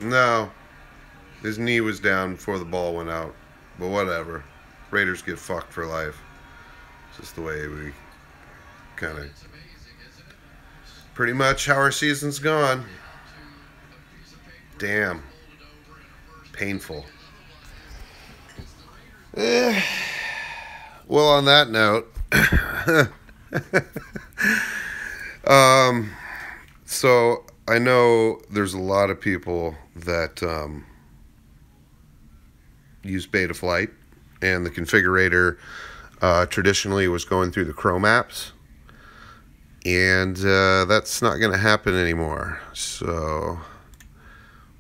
No, his knee was down before the ball went out. But whatever. Raiders get fucked for life. It's just the way we kind of... Pretty much how our season's gone. Damn. Painful. Well, on that note... So I know there's a lot of people that use Betaflight, and the configurator traditionally was going through the Chrome apps, and that's not going to happen anymore. So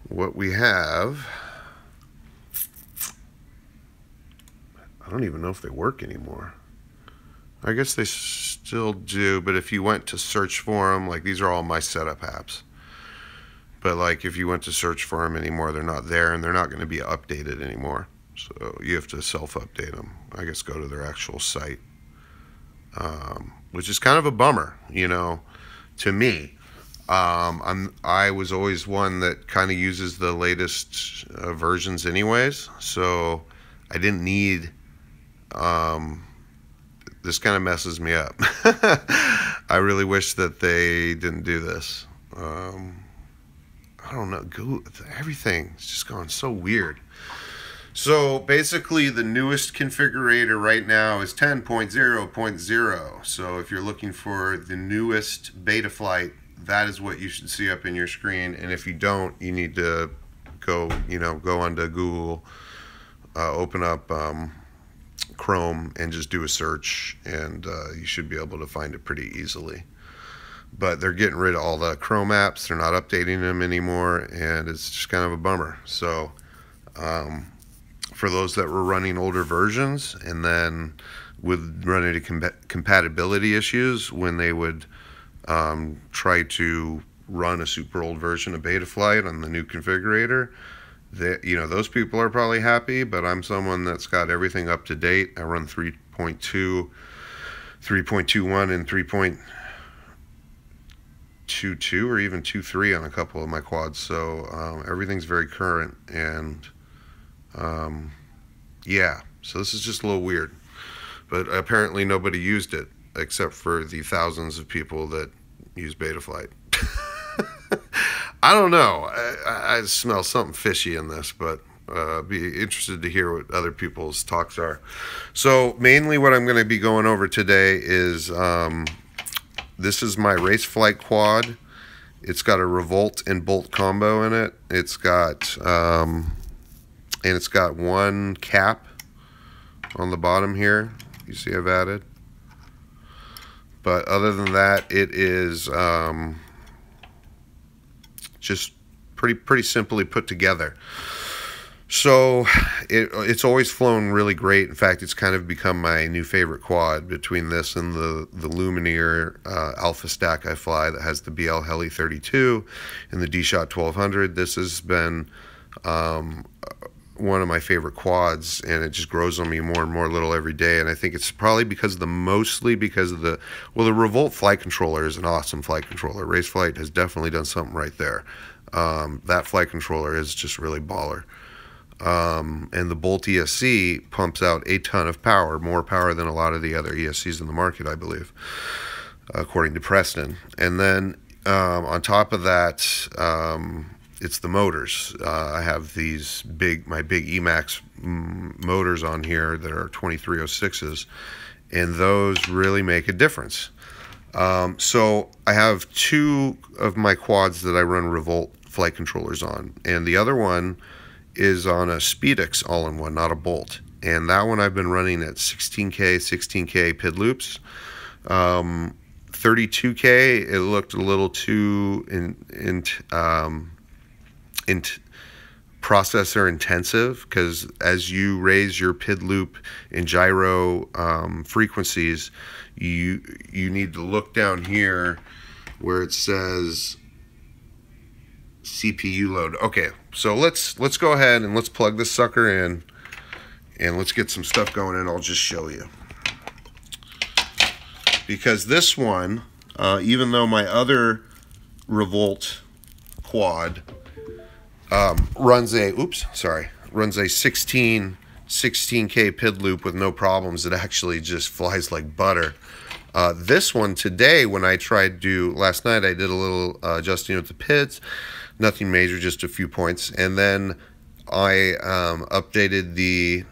what we have, I don't even know if they work anymore. I guess they still do, but if you went to search for them, like these are all my setup apps. But like if you went to search for them anymore, they're not there, and they're not going to be updated anymore. So you have to self-update them. I guess go to their actual site, which is kind of a bummer, you know, to me. I was always one that kind of uses the latest versions anyways, so I didn't need... this kind of messes me up. I really wish that they didn't do this. I don't know. Everything's just gone so weird. So basically the newest configurator right now is 10.0.0. So if you're looking for the newest Betaflight, that is what you should see up in your screen. And if you don't, you need to go onto Google, open up Chrome, and just do a search, and you should be able to find it pretty easily. But they're getting rid of all the Chrome apps. They're not updating them anymore, and it's just kind of a bummer. So for those that were running older versions and then would run into compatibility issues when they would try to run a super old version of Betaflight on the new configurator, those people are probably happy, but I'm someone that's got everything up to date. I run 3.2, 3.21, and 3.22 or even 2.3 on a couple of my quads. So everything's very current, and yeah, so this is just a little weird. But apparently nobody used it except for the thousands of people that use Betaflight. I don't know. I smell something fishy in this, but be interested to hear what other people's talks are. So mainly what I'm going to be going over today is this is my race flight quad. It's got a revolt and bolt combo in it. It's got one cap on the bottom here. You see I've added. But other than that, it is just pretty simply put together. So it's always flown really great. In fact, it's kind of become my new favorite quad between this and the Lumineer Alpha Stack I fly that has the BL Heli 32 and the D-Shot 1200. This has been one of my favorite quads, and it just grows on me more and more little every day. And I think it's probably mostly because of the Revolt flight controller is an awesome flight controller. Race Flight has definitely done something right there. That flight controller is just really baller. And the Bolt ESC pumps out a ton of power, more power than a lot of the other ESCs in the market, I believe, according to Preston. And then on top of that, it's the motors. I have my big Emax motors on here that are 2306s, and those really make a difference. So I have two of my quads that I run Revolt flight controllers on, and the other one is on a Speedix all-in-one, not a Bolt. And that one I've been running at 16K PID loops. 32K, it looked a little too processor intensive, because as you raise your PID loop and gyro frequencies, you need to look down here where it says CPU load. Okay, so let's go ahead and let's plug this sucker in, and let's get some stuff going, and I'll just show you. Because this one, even though my other Revolt quad runs a 16K PID loop with no problems. It actually just flies like butter. This one today, when I tried to, last night I did a little adjusting with the PIDs, nothing major, just a few points, and then I updated the,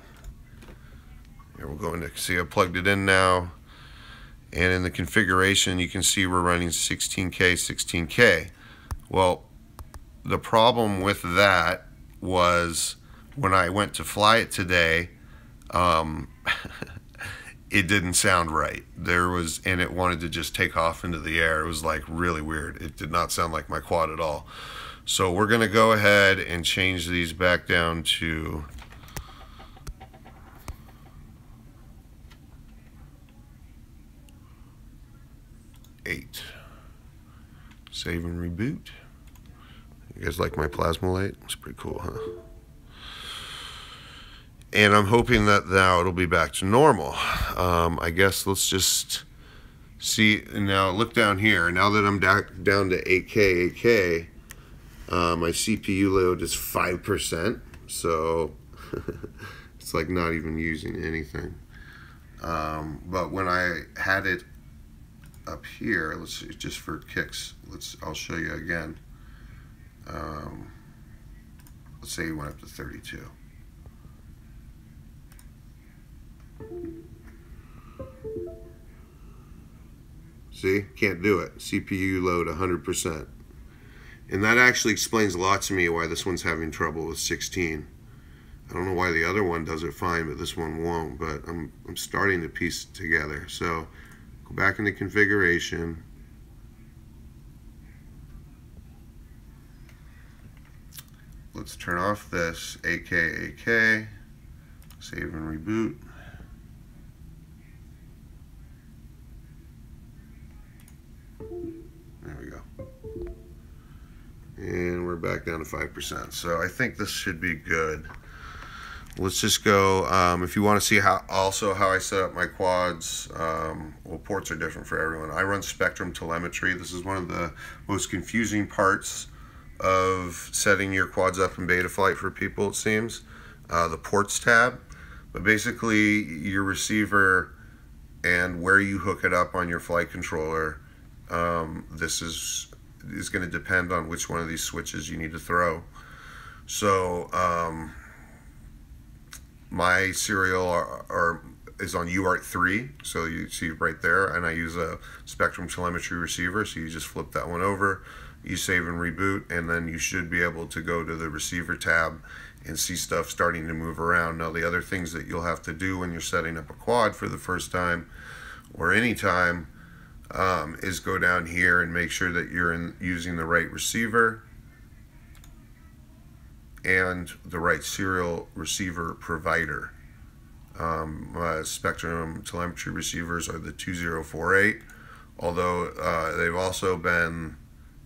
here we're going to see I plugged it in now, and in the configuration you can see we're running 16K. Well, the problem with that was when I went to fly it today, it didn't sound right. And it wanted to just take off into the air. It was like really weird. It did not sound like my quad at all. So we're gonna go ahead and change these back down to eight. Save and reboot. You guys like my plasma light? It's pretty cool, huh? And I'm hoping that now it'll be back to normal. I guess let's just see. Now look down here. Now that I'm down to 8K, my CPU load is 5%. So it's like not even using anything. But when I had it up here, let's see, just for kicks, I'll show you again. Let's say you went up to 32. See, can't do it. CPU load 100%. And that actually explains a lot to me why this one's having trouble with 16. I don't know why the other one does it fine, but this one won't. But I'm starting to piece it together. So go back into configuration. Let's turn off this AK, save and reboot. There we go. And we're back down to 5%. So I think this should be good. Let's just go, if you want to see how I set up my quads, well, ports are different for everyone. I run Spectrum telemetry. This is one of the most confusing parts of setting your quads up in Betaflight for people, it seems. The ports tab. But basically, your receiver and where you hook it up on your flight controller, this is going to depend on which one of these switches you need to throw. So my serial is on UART3, so you see right there, and I use a Spectrum telemetry receiver, so you just flip that one over, you save and reboot, and then you should be able to go to the receiver tab and see stuff starting to move around. Now the other things that you'll have to do when you're setting up a quad for the first time or any time is go down here and make sure that you're using the right receiver and the right serial receiver provider. Spectrum telemetry receivers are the 2048, although they've also been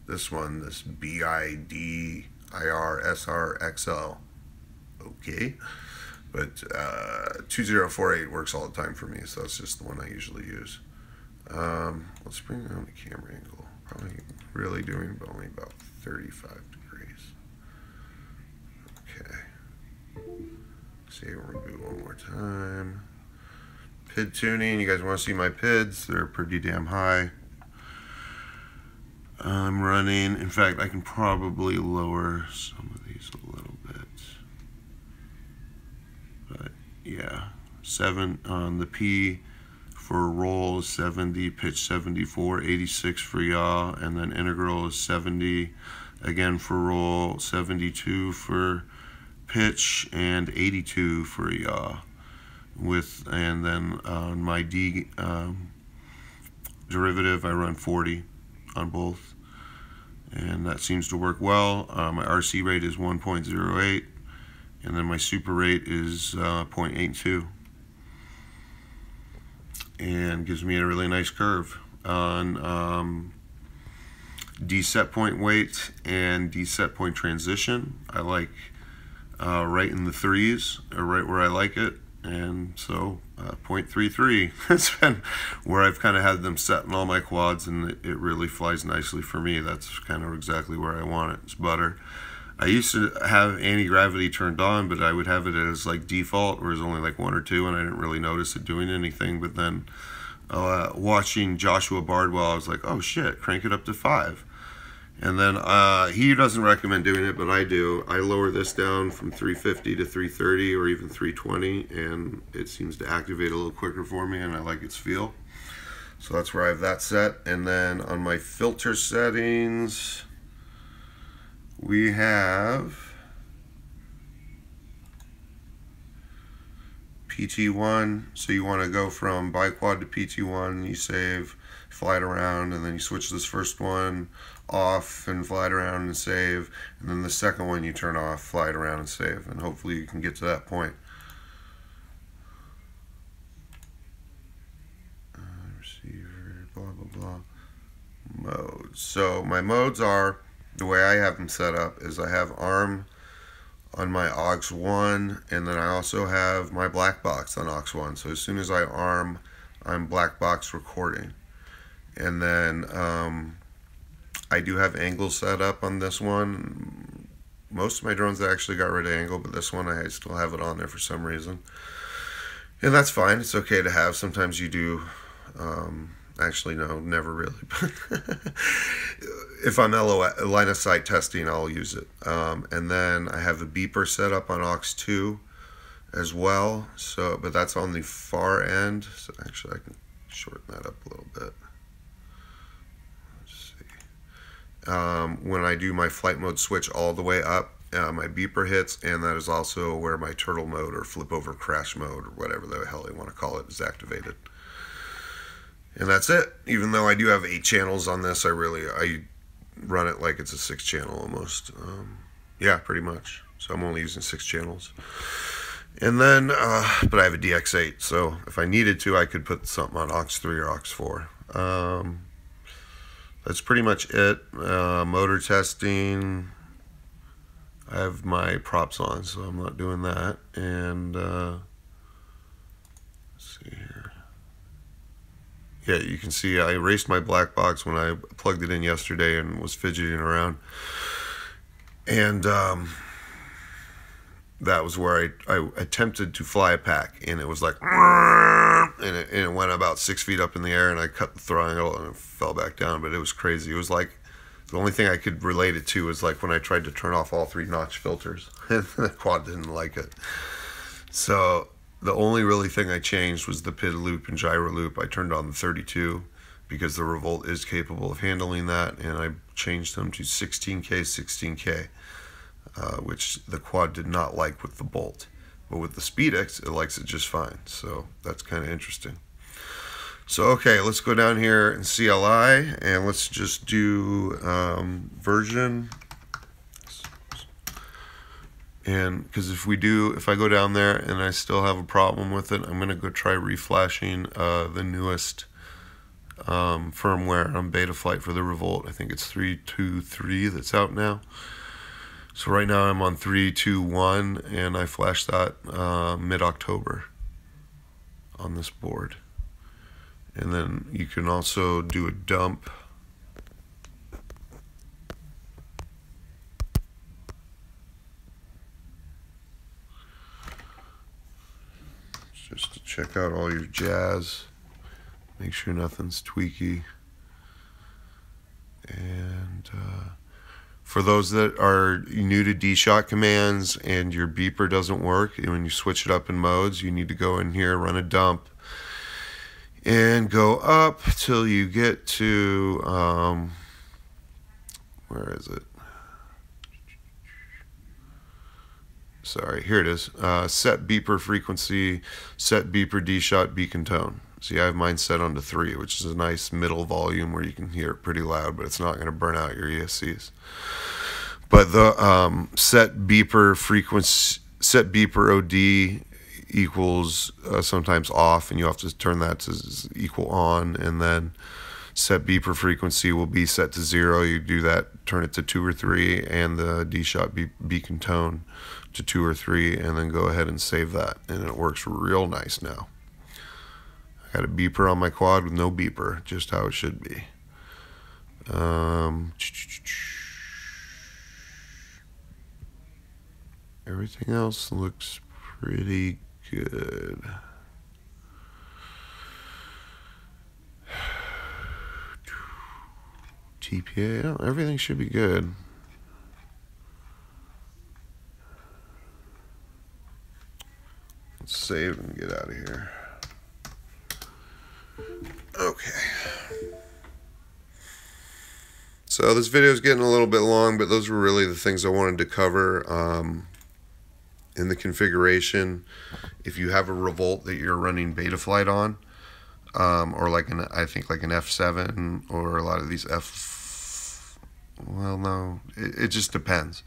this BIDIR SRXL. Okay, but 2048 works all the time for me, so that's just the one I usually use. Let's bring down the camera angle. Probably really doing only about 35 degrees. Okay. Save and reboot one more time. PID tuning. You guys want to see my PIDs? They're pretty damn high. I'm running, in fact, I can probably lower some of these a little bit. But yeah, 7 on the P for roll is 70, pitch 74, 86 for yaw, and then integral is 70 again for roll, 72 for pitch, and 82 for yaw. And then on my D derivative, I run 40 on both, and that seems to work well. My RC rate is 1.08, and then my super rate is 0.82, and gives me a really nice curve on D set point weight and D set point transition. I like right in the 3s, or right where I like it. And so 0.33 has been where I've kind of had them set in all my quads, and it really flies nicely for me. That's kind of exactly where I want it. It's butter. I used to have anti-gravity turned on, but I would have it as like default, where it's only like 1 or 2, and I didn't really notice it doing anything. But then watching Joshua Bardwell, I was like, oh shit, crank it up to 5. And then he doesn't recommend doing it, but I do. I lower this down from 350 to 330 or even 320, and it seems to activate a little quicker for me, and I like its feel. So that's where I have that set. And then on my filter settings, we have PT1. So you want to go from biquad to PT1, you save, fly it around, and then you switch this first one off and fly it around and save, and then the second one you turn off, fly it around and save, and hopefully you can get to that point. Receiver, blah blah blah. Modes. So my modes are, the way I have them set up is I have ARM on my aux 1, and then I also have my black box on aux 1. So as soon as I ARM, I'm black box recording. And then I do have angle set up on this one. Most of my drones actually got rid of angle, but this one I still have it on there for some reason. And that's fine. It's okay to have. Sometimes you do. Actually, no, never really. If I'm line of sight testing, I'll use it. And then I have a beeper set up on aux 2 as well. So, but that's on the far end. So actually, I can shorten that up a little bit. When I do my flight mode switch all the way up, my beeper hits, and that is also where my turtle mode or flip over crash mode or whatever the hell they want to call it is activated. And that's it. Even though I do have 8 channels on this, I run it like it's a 6 channel almost. Yeah, pretty much. So I'm only using 6 channels. And then, but I have a DX8, so if I needed to, I could put something on aux 3 or aux 4. That's pretty much it. Motor testing, I have my props on, so I'm not doing that. And let's see here. Yeah, you can see I erased my black box when I plugged it in yesterday and was fidgeting around. And that was where I attempted to fly a pack, and it was like, and it went about 6 feet up in the air, and I cut the throttle and it fell back down. But it was crazy. It was like, the only thing I could relate it to was like when I tried to turn off all 3 notch filters, and the quad didn't like it. So the only really thing I changed was the PID loop and gyro loop. I turned on the 32 because the Revolt is capable of handling that, and I changed them to 16K, 16K. Which the quad did not like with the Bolt. But with the SpeedX, it likes it just fine. So that's kind of interesting. So, okay, let's go down here in CLI, and let's just do version. And because if I go down there and I still have a problem with it, I'm going to go try reflashing the newest firmware on Betaflight for the Revolt. I think it's 3.2.3 that's out now. So right now I'm on 3.2.1, and I flashed that mid-October on this board. And then you can also do a dump. Just to check out all your jazz. Make sure nothing's tweaky. And for those that are new to D-Shot commands and your beeper doesn't work, and when you switch it up in modes, you need to go in here, run a dump, and go up till you get to, where is it? Sorry, here it is. Set beeper frequency, set beeper D-Shot beacon tone. See, I have mine set on to 3, which is a nice middle volume where you can hear it pretty loud, but it's not going to burn out your ESCs. But the set beeper frequency, set beeper OD equals sometimes off, and you have to turn that to equal on, and then set beeper frequency will be set to 0. You do that, turn it to 2 or 3, and the D-Shot beacon tone to 2 or 3, and then go ahead and save that, and it works real nice now. I got a beeper on my quad with no beeper, just how it should be. Everything else looks pretty good. TPA, everything should be good. Let's save and get out of here. Okay. So this video is getting a little bit long, but those were really the things I wanted to cover in the configuration. If you have a Revolt that you're running Betaflight on, or like I think like an F7 or a lot of these well, no, it just depends.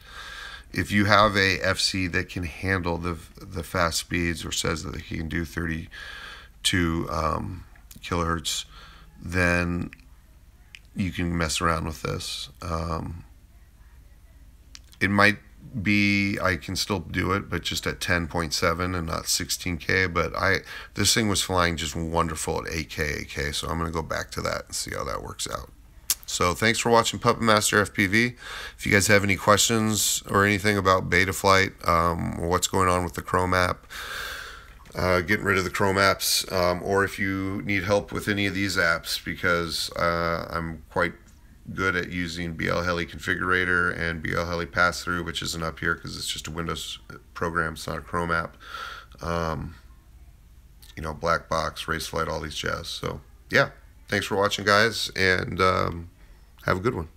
If you have a FC that can handle the fast speeds, or says that it can do 32 kilohertz, then you can mess around with this. It might be, I can still do it, but just at 10.7 and not 16K. But this thing was flying just wonderful at 8K, so I'm going to go back to that and see how that works out. So thanks for watching Puppet Master FPV. If you guys have any questions or anything about Betaflight, or what's going on with the Chrome app, getting rid of the Chrome apps, or if you need help with any of these apps, because I'm quite good at using BL Heli Configurator and BL Heli Pass-Through, which isn't up here because it's just a Windows program, it's not a Chrome app. You know, Black Box, Raceflight, all these jazz. So yeah, thanks for watching, guys, and have a good one.